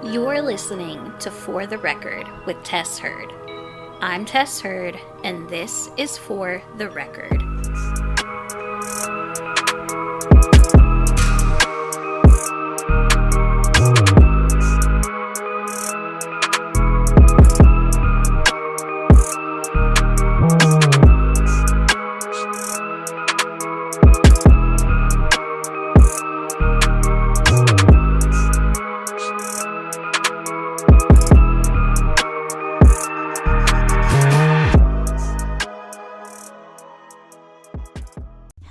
You're listening to For the Record with Tess Heard. I'm Tess Heard, and this is For the Record.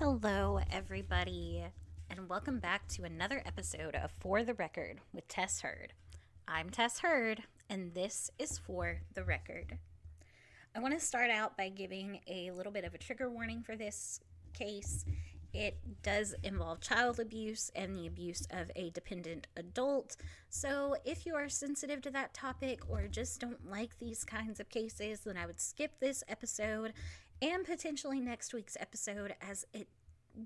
Hello, everybody, and welcome back to another episode of For the Record with Tess Heard. I'm Tess Heard, and this is For the Record. I want to start out by giving a little bit of a trigger warning for this case. It does involve child abuse and the abuse of a dependent adult, so if you are sensitive to that topic or just don't like these kinds of cases, then I would skip this episode and potentially next week's episode, as it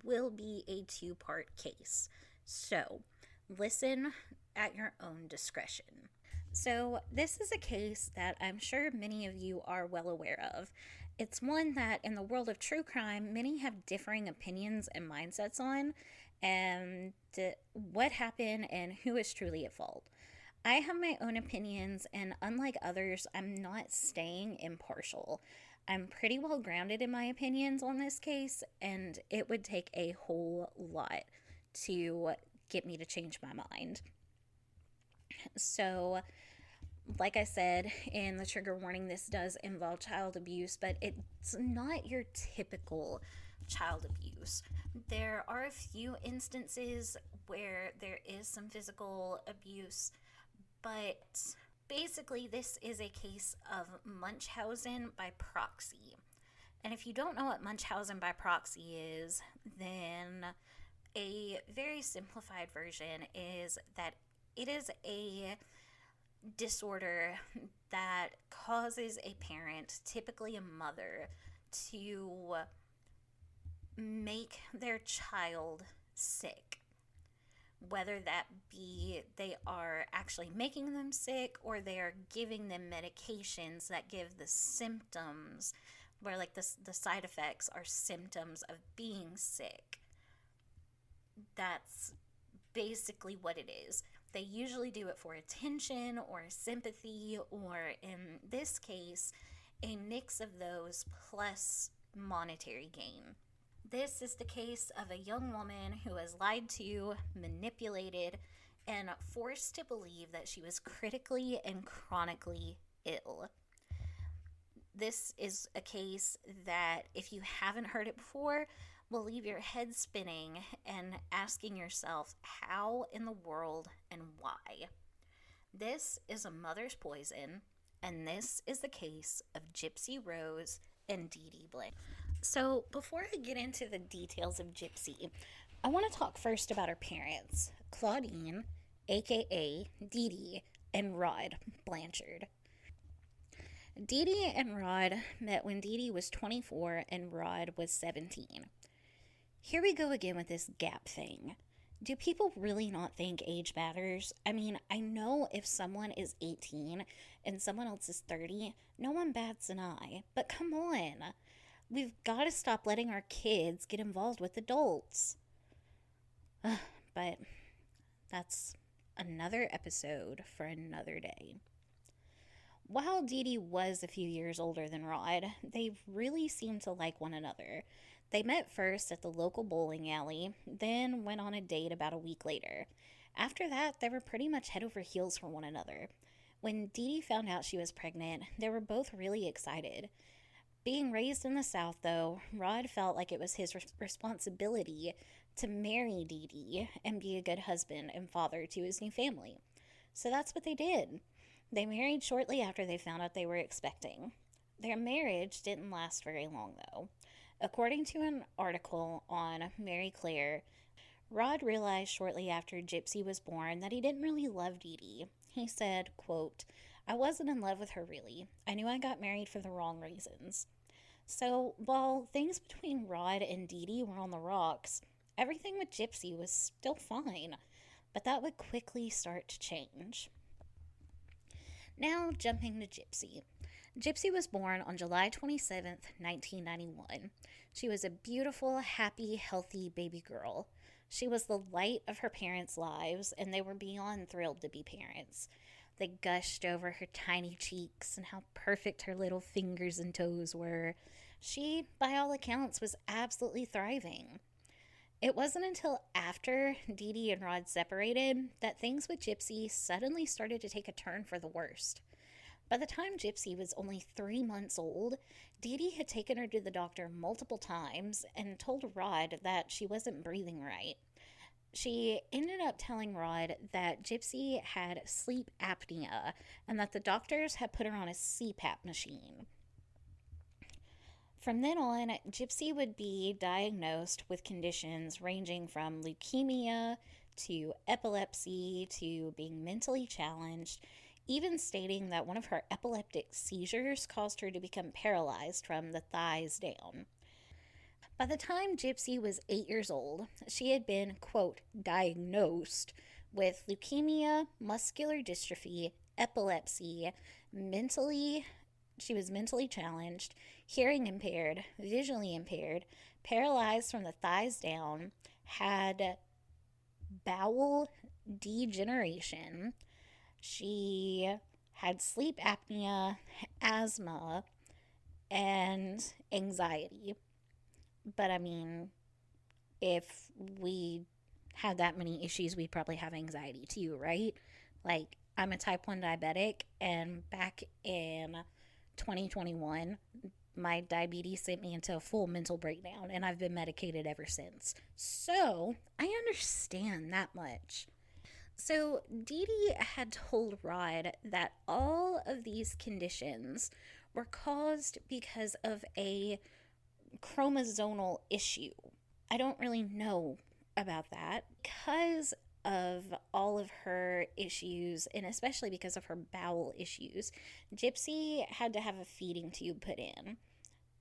will be a two-part case. So, listen at your own discretion. So, this is a case that I'm sure many of you are well aware of. It's one that, in the world of true crime, many have differing opinions and mindsets on, and what happened and who is truly at fault. I have my own opinions, and unlike others, I'm not staying impartial. I'm pretty well grounded in my opinions on this case, and it would take a whole lot to get me to change my mind. So, like I said in the trigger warning, this does involve child abuse, but it's not your typical child abuse. There are a few instances where there is some physical abuse, but basically, this is a case of Munchausen by proxy. And if you don't know what Munchausen by proxy is, then a very simplified version is that it is a disorder that causes a parent, typically a mother, to make their child sick. Whether that be they are actually making them sick or they are giving them medications that give the symptoms, where like the side effects are symptoms of being sick. That's basically what it is. They usually do it for attention or sympathy, or in this case, a mix of those plus monetary gain. This is the case of a young woman who was lied to, manipulated, and forced to believe that she was critically and chronically ill. This is a case that, if you haven't heard it before, will leave your head spinning and asking yourself how in the world and why. This is a mother's poison, and this is the case of Gypsy Rose and Dee Dee Blanchard. So, before I get into the details of Gypsy, I want to talk first about her parents, Claudine, aka Dee Dee, and Rod Blanchard. Dee Dee and Rod met when Dee Dee was 24 and Rod was 17. Here we go again with this gap thing. Do people really not think age matters? I mean, I know if someone is 18 and someone else is 30, no one bats an eye, but come on. We've got to stop letting our kids get involved with adults. But that's another episode for another day. While Dee Dee was a few years older than Rod, they really seemed to like one another. They met first at the local bowling alley, then went on a date about a week later. After that, they were pretty much head over heels for one another. When Dee Dee found out she was pregnant, they were both really excited. Being raised in the South, though, Rod felt like it was his responsibility to marry Dee Dee and be a good husband and father to his new family. So that's what they did. They married shortly after they found out they were expecting. Their marriage didn't last very long, though. According to an article on Mary Claire, Rod realized shortly after Gypsy was born that he didn't really love Dee Dee. He said, quote, "I wasn't in love with her really. I knew I got married for the wrong reasons." So while things between Rod and Dee Dee were on the rocks, everything with Gypsy was still fine, but that would quickly start to change. Now, jumping to Gypsy. Gypsy was born on July 27th, 1991. She was a beautiful, happy, healthy baby girl. She was the light of her parents' lives, and they were beyond thrilled to be parents. They gushed over her tiny cheeks and how perfect her little fingers and toes were. She, by all accounts, was absolutely thriving. It wasn't until after Dee Dee and Rod separated that things with Gypsy suddenly started to take a turn for the worst. By the time Gypsy was only 3 months old, Dee Dee had taken her to the doctor multiple times and told Rod that she wasn't breathing right. She ended up telling Rod that Gypsy had sleep apnea and that the doctors had put her on a CPAP machine. From then on, Gypsy would be diagnosed with conditions ranging from leukemia to epilepsy to being mentally challenged, even stating that one of her epileptic seizures caused her to become paralyzed from the thighs down. By the time Gypsy was 8 years old, she had been, quote, diagnosed with leukemia, muscular dystrophy, epilepsy, she was mentally challenged, hearing impaired, visually impaired, paralyzed from the thighs down, had bowel degeneration. She had sleep apnea, asthma, and anxiety. But I mean, if we had that many issues, we'd probably have anxiety too, right? Like, I'm a type 1 diabetic, and back in 2021, my diabetes sent me into a full mental breakdown, and I've been medicated ever since. So, I understand that much. So, Dee Dee had told Rod that all of these conditions were caused because of a chromosomal issue. I don't really know about that. Because of all of her issues, and especially because of her bowel issues, Gypsy had to have a feeding tube put in.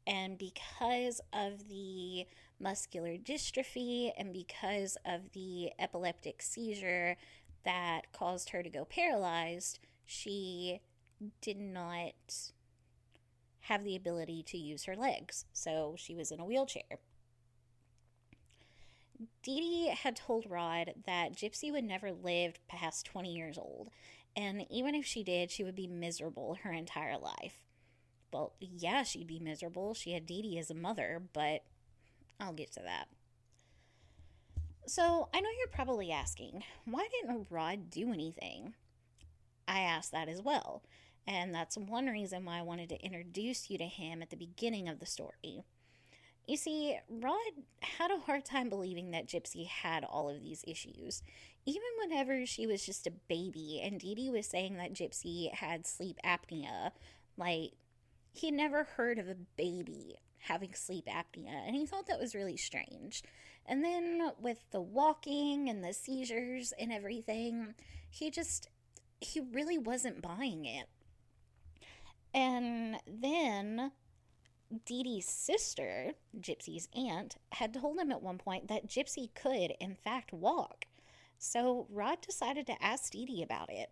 And because of the muscular dystrophy and because of the epileptic seizure that caused her to go paralyzed, she did not have the ability to use her legs. So she was in a wheelchair. Dee Dee had told Rod that Gypsy would never live past 20 years old, and even if she did, she would be miserable her entire life. Well, yeah, she'd be miserable. She had Dee Dee as a mother, but I'll get to that. So, I know you're probably asking, why didn't Rod do anything? I asked that as well, and that's one reason why I wanted to introduce you to him at the beginning of the story. You see, Rod had a hard time believing that Gypsy had all of these issues. Even whenever she was just a baby and Dee Dee was saying that Gypsy had sleep apnea, like, he never heard of a baby having sleep apnea, and he thought that was really strange. And then with the walking and the seizures and everything, he really wasn't buying it. And then Dee Dee's sister, Gypsy's aunt, had told him at one point that Gypsy could, in fact, walk. So Rod decided to ask Dee Dee about it.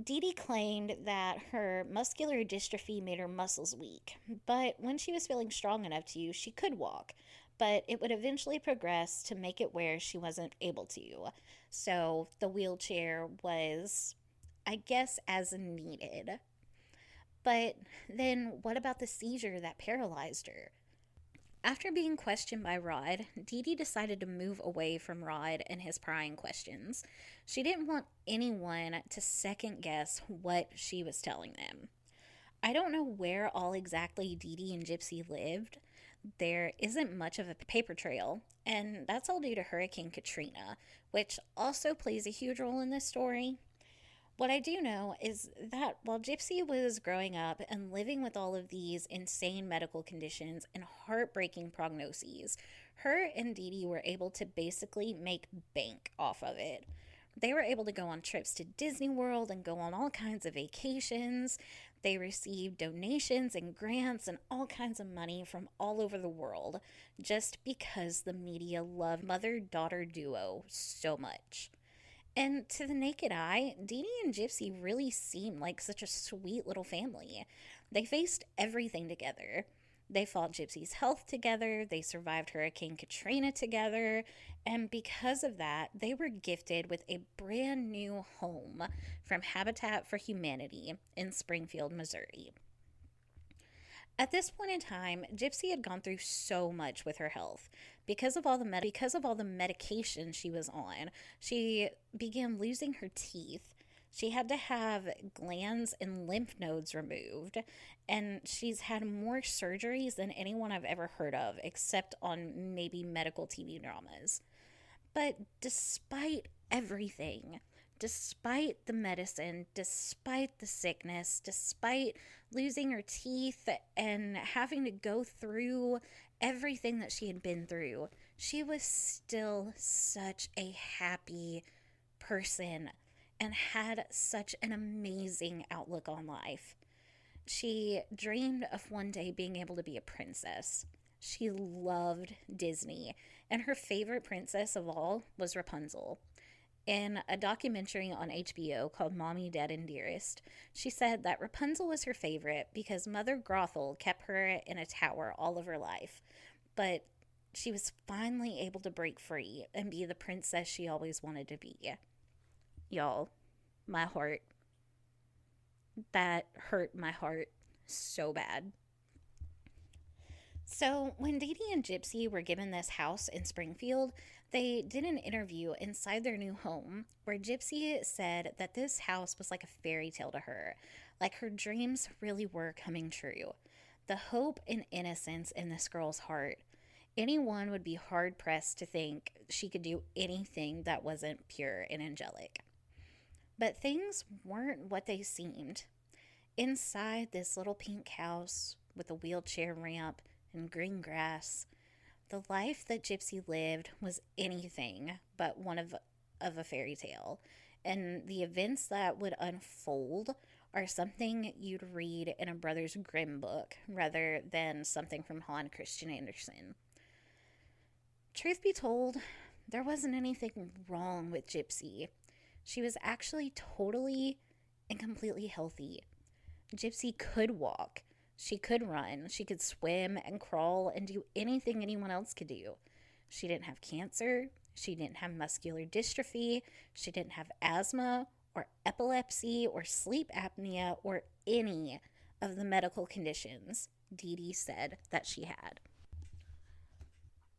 Dee Dee claimed that her muscular dystrophy made her muscles weak, but when she was feeling strong enough to, she could walk, but it would eventually progress to make it where she wasn't able to. So the wheelchair was, I guess, as needed. But then what about the seizure that paralyzed her? After being questioned by Rod, Dee Dee decided to move away from Rod and his prying questions. She didn't want anyone to second guess what she was telling them. I don't know where all exactly Dee Dee and Gypsy lived. There isn't much of a paper trail, and that's all due to Hurricane Katrina, which also plays a huge role in this story. What I do know is that while Gypsy was growing up and living with all of these insane medical conditions and heartbreaking prognoses, her and Dee Dee were able to basically make bank off of it. They were able to go on trips to Disney World and go on all kinds of vacations. They received donations and grants and all kinds of money from all over the world just because the media loved mother-daughter duo so much. And to the naked eye, Dee Dee and Gypsy really seemed like such a sweet little family. They faced everything together. They fought Gypsy's health together, they survived Hurricane Katrina together, and because of that, they were gifted with a brand new home from Habitat for Humanity in Springfield, Missouri. At this point in time, Gypsy had gone through so much with her health. Because of all the medication she was on, she began losing her teeth. She had to have glands and lymph nodes removed, and she's had more surgeries than anyone I've ever heard of, except on maybe medical TV dramas. But despite everything, despite the medicine, despite the sickness, despite losing her teeth and having to go through everything that she had been through, she was still such a happy person and had such an amazing outlook on life. She dreamed of one day being able to be a princess. She loved Disney, and her favorite princess of all was Rapunzel. In a documentary on HBO called Mommy, Dad, and Dearest, she said that Rapunzel was her favorite because Mother Gothel kept her in a tower all of her life. But she was finally able to break free and be the princess she always wanted to be. Y'all, my heart, that hurt my heart so bad. So, when Dee Dee and Gypsy were given this house in Springfield, they did an interview inside their new home where Gypsy said that this house was like a fairy tale to her, like her dreams really were coming true. The hope and innocence in this girl's heart. Anyone would be hard pressed to think she could do anything that wasn't pure and angelic. But things weren't what they seemed. Inside this little pink house with a wheelchair ramp and green grass, the life that Gypsy lived was anything but one of a fairy tale. And the events that would unfold are something you'd read in a Brothers Grimm book rather than something from Hans Christian Andersen. Truth be told, there wasn't anything wrong with Gypsy. She was actually totally and completely healthy. Gypsy could walk. She could run. She could swim and crawl and do anything anyone else could do. She didn't have cancer. She didn't have muscular dystrophy. She didn't have asthma or epilepsy or sleep apnea or any of the medical conditions Dee Dee said that she had.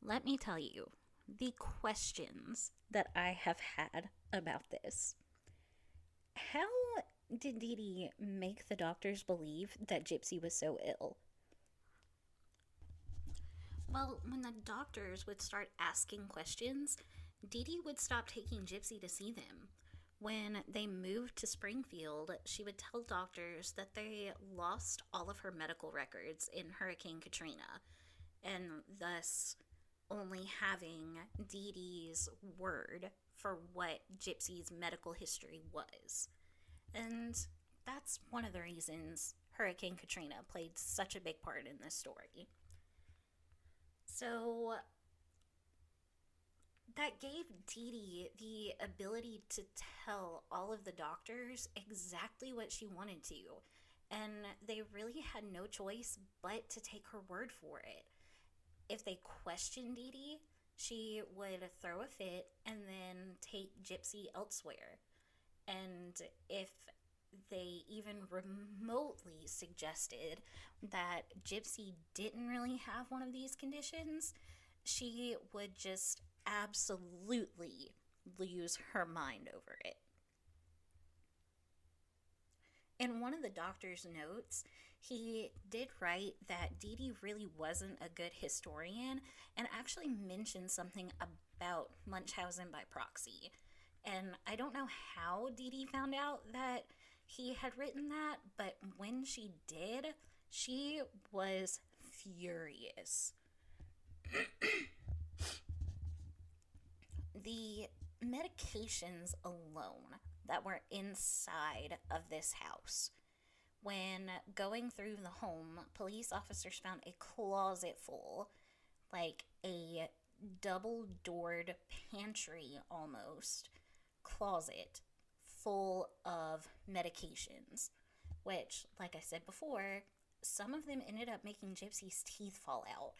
Let me tell you the questions that I have had about this. How did Dee Dee make the doctors believe that Gypsy was so ill? Well, when the doctors would start asking questions, Dee Dee would stop taking Gypsy to see them. When they moved to Springfield, she would tell doctors that they lost all of her medical records in Hurricane Katrina, and thus only having Dee Dee's word for what Gypsy's medical history was. And that's one of the reasons Hurricane Katrina played such a big part in this story. So that gave Dee Dee the ability to tell all of the doctors exactly what she wanted to. And they really had no choice but to take her word for it. If they questioned Dee Dee, she would throw a fit and then take Gypsy elsewhere. And if they even remotely suggested that Gypsy didn't really have one of these conditions, she would just absolutely lose her mind over it. In one of the doctor's notes, he did write that Dee Dee really wasn't a good historian and actually mentioned something about Munchausen by proxy. And I don't know how Dee Dee found out that he had written that, but when she did, she was furious. The medications alone that were inside of this house. When going through the home, police officers found a closet full, like a double-doored pantry almost, closet full of medications, which, like I said before, some of them ended up making Gypsy's teeth fall out.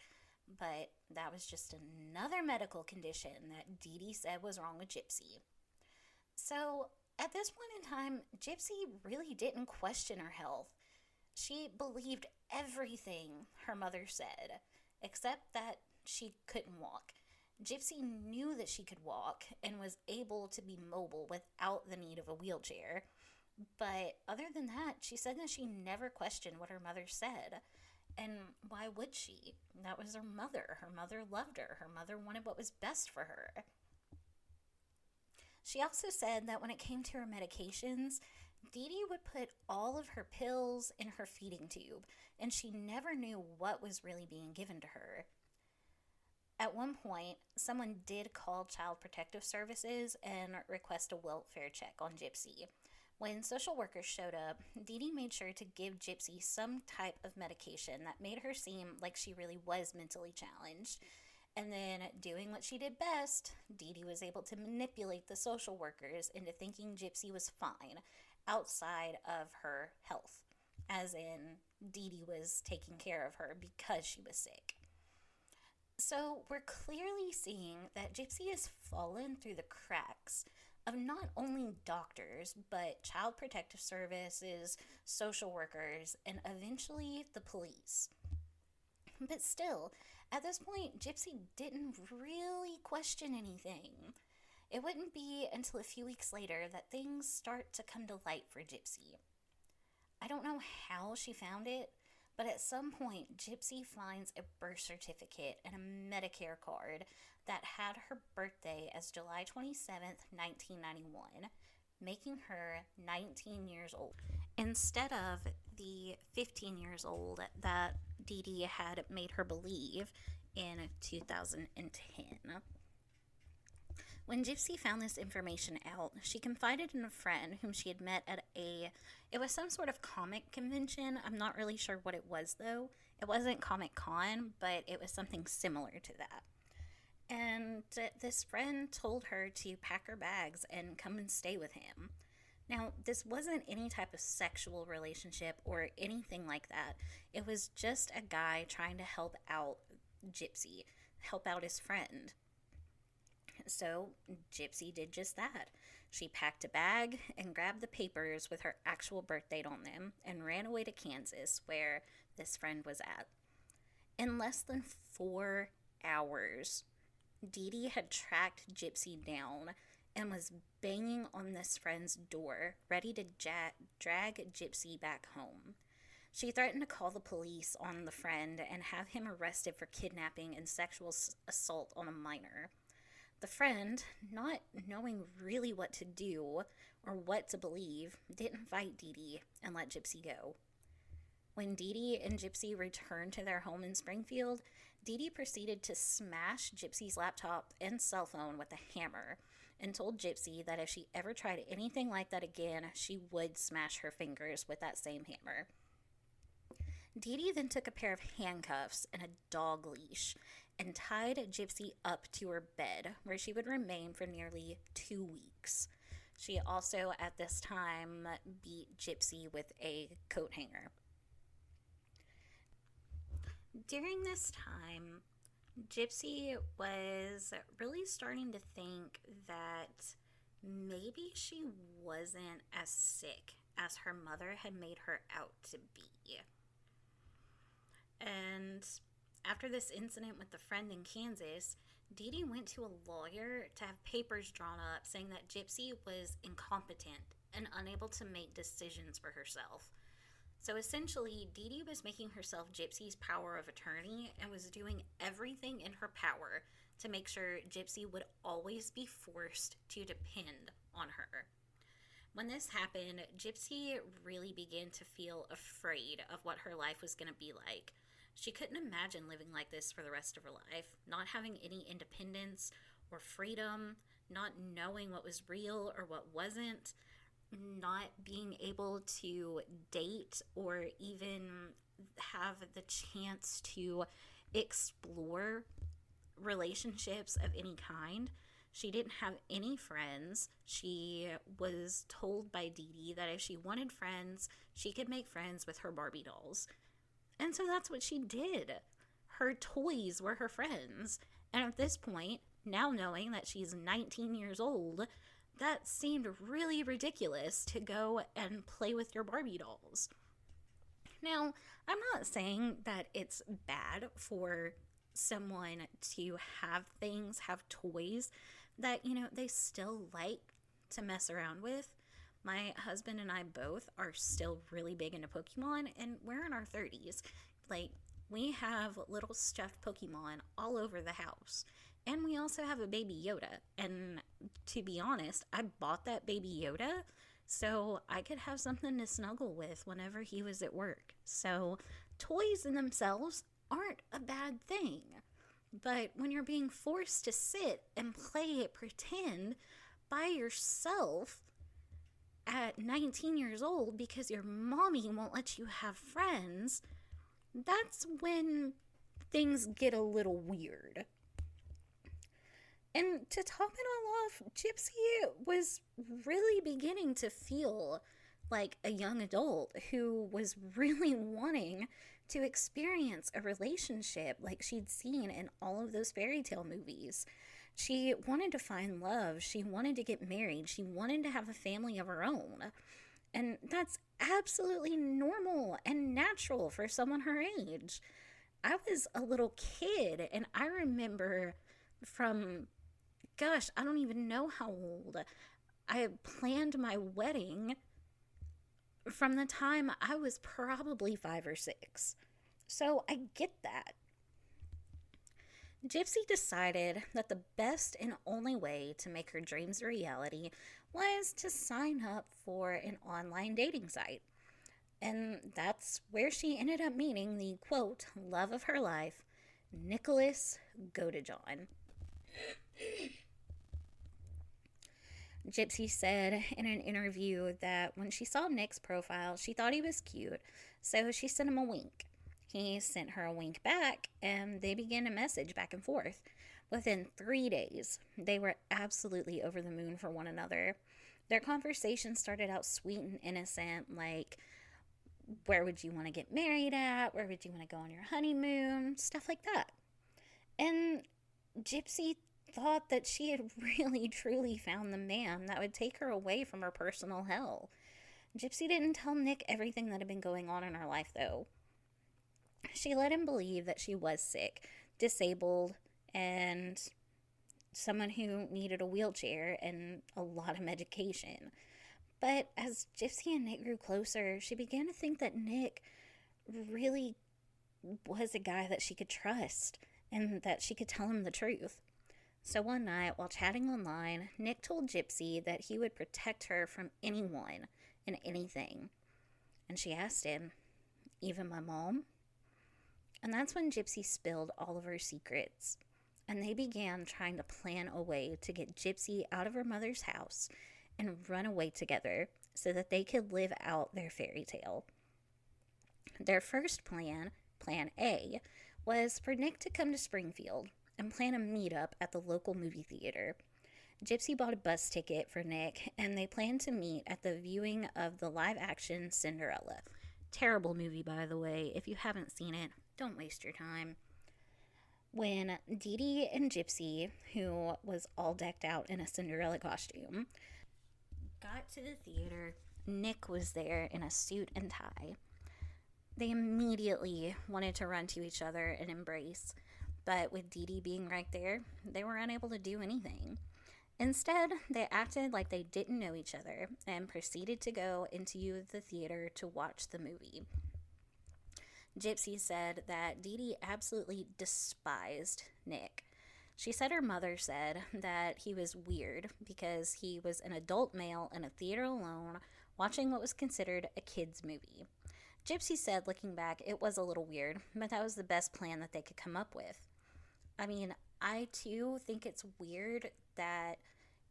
But that was just another medical condition that Dee Dee said was wrong with Gypsy. So at this point in time, Gypsy really didn't question her health. She believed everything her mother said, except that she couldn't walk. Gypsy knew that she could walk and was able to be mobile without the need of a wheelchair. But other than that, she said that she never questioned what her mother said. And why would she? That was her mother. Her mother loved her. Her mother wanted what was best for her. She also said that when it came to her medications, Dee Dee would put all of her pills in her feeding tube, and she never knew what was really being given to her. At one point, someone did call Child Protective Services and request a welfare check on Gypsy. When social workers showed up, Dee Dee made sure to give Gypsy some type of medication that made her seem like she really was mentally challenged. And then, doing what she did best, Dee Dee was able to manipulate the social workers into thinking Gypsy was fine outside of her health. As in, Dee Dee was taking care of her because she was sick. So, we're clearly seeing that Gypsy has fallen through the cracks of not only doctors, but Child Protective Services, social workers, and eventually the police. But still, at this point, Gypsy didn't really question anything. It wouldn't be until a few weeks later that things start to come to light for Gypsy. I don't know how she found it, but at some point, Gypsy finds a birth certificate and a Medicare card that had her birthday as July 27th, 1991, making her 19 years old, instead of the 15 years old that Dee Dee had made her believe in 2010. When Gypsy found this information out, she confided in a friend whom she had met at it was some sort of comic convention. I'm not really sure what it was though. It wasn't Comic Con, but it was something similar to that. And this friend told her to pack her bags and come and stay with him. Now, this wasn't any type of sexual relationship or anything like that. It was just a guy trying to help out Gypsy, help out his friend. So, Gypsy did just that. She packed a bag and grabbed the papers with her actual birth date on them and ran away to Kansas, where this friend was at. In less than 4 hours, Dee Dee had tracked Gypsy down and was banging on this friend's door, ready to drag Gypsy back home. She threatened to call the police on the friend and have him arrested for kidnapping and sexual assault on a minor. The friend, not knowing really what to do or what to believe, didn't fight Dee Dee and let Gypsy go. When Dee Dee and Gypsy returned to their home in Springfield, Dee Dee proceeded to smash Gypsy's laptop and cell phone with a hammer and told Gypsy that if she ever tried anything like that again, she would smash her fingers with that same hammer. Dee Dee then took a pair of handcuffs and a dog leash and tied Gypsy up to her bed, where she would remain for nearly 2 weeks. She also, at this time, beat Gypsy with a coat hanger. During this time, Gypsy was really starting to think that maybe she wasn't as sick as her mother had made her out to be. And after this incident with the friend in Kansas, Dee Dee went to a lawyer to have papers drawn up saying that Gypsy was incompetent and unable to make decisions for herself. So essentially, Dee Dee was making herself Gypsy's power of attorney and was doing everything in her power to make sure Gypsy would always be forced to depend on her. When this happened, Gypsy really began to feel afraid of what her life was going to be like. She couldn't imagine living like this for the rest of her life, not having any independence or freedom, not knowing what was real or what wasn't, not being able to date or even have the chance to explore relationships of any kind. She didn't have any friends. She was told by Dee Dee that if she wanted friends, she could make friends with her Barbie dolls. And so that's what she did. Her toys were her friends. And at this point, now knowing that she's 19 years old, that seemed really ridiculous to go and play with your Barbie dolls. Now, I'm not saying that it's bad for someone to have things, have toys that, they still like to mess around with. My husband and I both are still really big into Pokemon, and we're in our 30s. Like, we have little stuffed Pokemon all over the house. And we also have a baby Yoda. And to be honest, I bought that baby Yoda so I could have something to snuggle with whenever he was at work. So toys in themselves aren't a bad thing. But when you're being forced to sit and play pretend by yourself at 19 years old because your mommy won't let you have friends, that's when things get a little weird. And to top it all off, Gypsy was really beginning to feel like a young adult who was really wanting to experience a relationship like she'd seen in all of those fairy tale movies. She wanted to find love. She wanted to get married. She wanted to have a family of her own. And that's absolutely normal and natural for someone her age. I was a little kid, and I remember from, gosh, I don't even know how old. I planned my wedding from the time I was probably 5 or 6. So I get that. Gypsy decided that the best and only way to make her dreams a reality was to sign up for an online dating site. And that's where she ended up meeting the, quote, love of her life, Nicholas Godejohn. Gypsy said in an interview that when she saw Nick's profile, she thought he was cute, so she sent him a wink. He sent her a wink back, and they began to message back and forth. Within 3 days, they were absolutely over the moon for one another. Their conversation started out sweet and innocent, like, where would you want to get married at? Where would you want to go on your honeymoon? Stuff like that. And Gypsy thought that she had really, truly found the man that would take her away from her personal hell. Gypsy didn't tell Nick everything that had been going on in her life, though. She let him believe that she was sick, disabled, and someone who needed a wheelchair and a lot of medication. But as Gypsy and Nick grew closer, she began to think that Nick really was a guy that she could trust and that she could tell him the truth. So one night, while chatting online, Nick told Gypsy that he would protect her from anyone and anything. And she asked him, even my mom? And that's when Gypsy spilled all of her secrets. And they began trying to plan a way to get Gypsy out of her mother's house and run away together so that they could live out their fairy tale. Their first plan, Plan A, was for Nick to come to Springfield and plan a meetup at the local movie theater. Gypsy bought a bus ticket for Nick, and they planned to meet at the viewing of the live-action Cinderella. Terrible movie, by the way. If you haven't seen it, don't waste your time. When Dee Dee and Gypsy, who was all decked out in a Cinderella costume, got to the theater, Nick was there in a suit and tie. They immediately wanted to run to each other and embrace, but with Dee Dee being right there, they were unable to do anything. Instead, they acted like they didn't know each other and proceeded to go into the theater to watch the movie. Gypsy said that Dee Dee absolutely despised Nick. She said her mother said that he was weird because he was an adult male in a theater alone watching what was considered a kid's movie. Gypsy said, looking back, it was a little weird, but that was the best plan that they could come up with. I mean, I too think it's weird that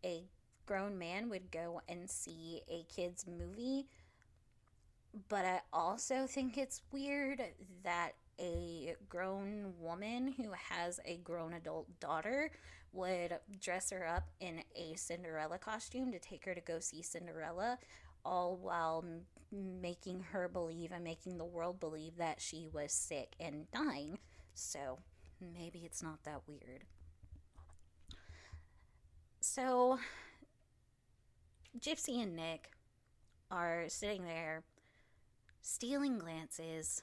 a grown man would go and see a kid's movie, but I also think it's weird that a grown woman who has a grown adult daughter would dress her up in a Cinderella costume to take her to go see Cinderella, all while making her believe and making the world believe that she was sick and dying. So maybe it's not that weird. So Gypsy and Nick are sitting there, stealing glances,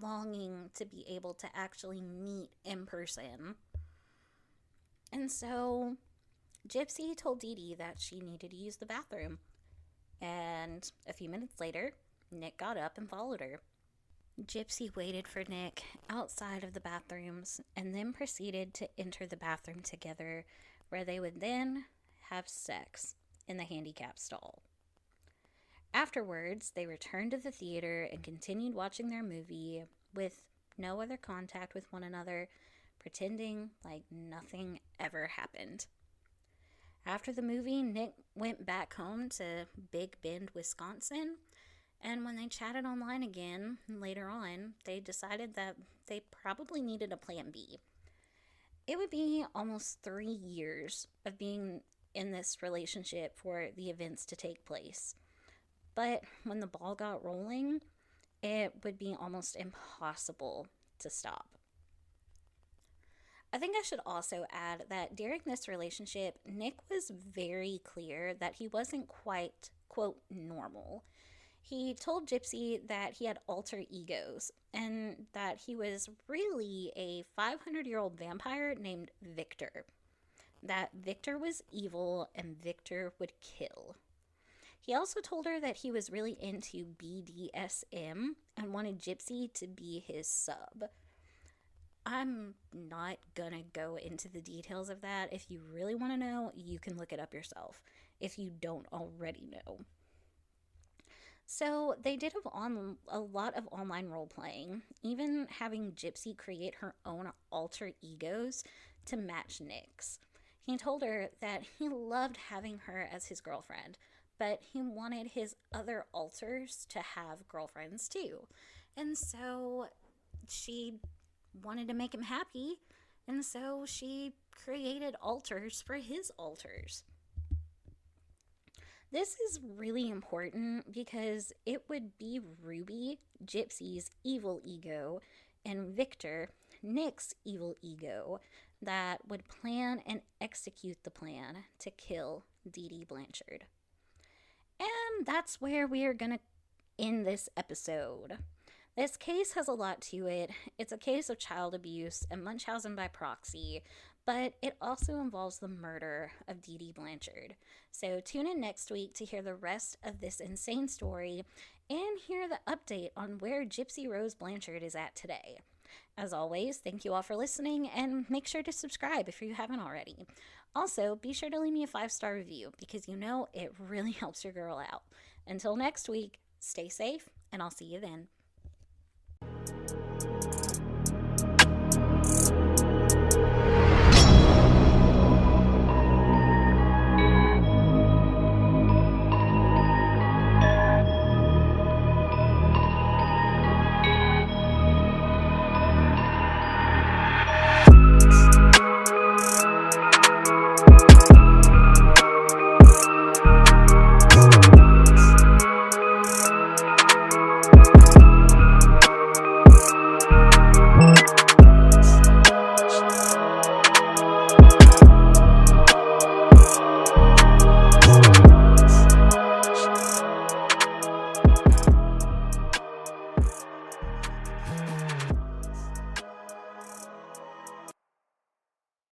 longing to be able to actually meet in person. And so Gypsy told Dee Dee that she needed to use the bathroom. And a few minutes later, Nick got up and followed her. Gypsy waited for Nick outside of the bathrooms and then proceeded to enter the bathroom together, where they would then have sex in the handicap stall. Afterwards, they returned to the theater and continued watching their movie with no other contact with one another, pretending like nothing ever happened. After the movie, Nick went back home to Big Bend, Wisconsin, and when they chatted online again later on, they decided that they probably needed a plan B. It would be almost 3 years of being in this relationship for the events to take place. But when the ball got rolling, it would be almost impossible to stop. I think I should also add that during this relationship, Nick was very clear that he wasn't quite, quote, normal. He told Gypsy that he had alter egos and that he was really a 500-year-old vampire named Victor. That Victor was evil and Victor would kill. He also told her that he was really into BDSM and wanted Gypsy to be his sub. I'm not gonna go into the details of that. If you really want to know, you can look it up yourself, if you don't already know. So they did a lot of online role-playing, even having Gypsy create her own alter egos to match Nick's. He told her that he loved having her as his girlfriend, but he wanted his other alters to have girlfriends too. And so she wanted to make him happy, and so she created alters for his alters. This is really important because it would be Ruby, Gypsy's evil ego, and Victor, Nick's evil ego, that would plan and execute the plan to kill Dee Dee Blanchard. And that's where we are going to end this episode. This case has a lot to it. It's a case of child abuse and Munchausen by proxy, but it also involves the murder of Dee Dee Blanchard. So tune in next week to hear the rest of this insane story and hear the update on where Gypsy Rose Blanchard is at today. As always, thank you all for listening, and make sure to subscribe if you haven't already. Also, be sure to leave me a 5-star review because you know it really helps your girl out. Until next week, stay safe, and I'll see you then.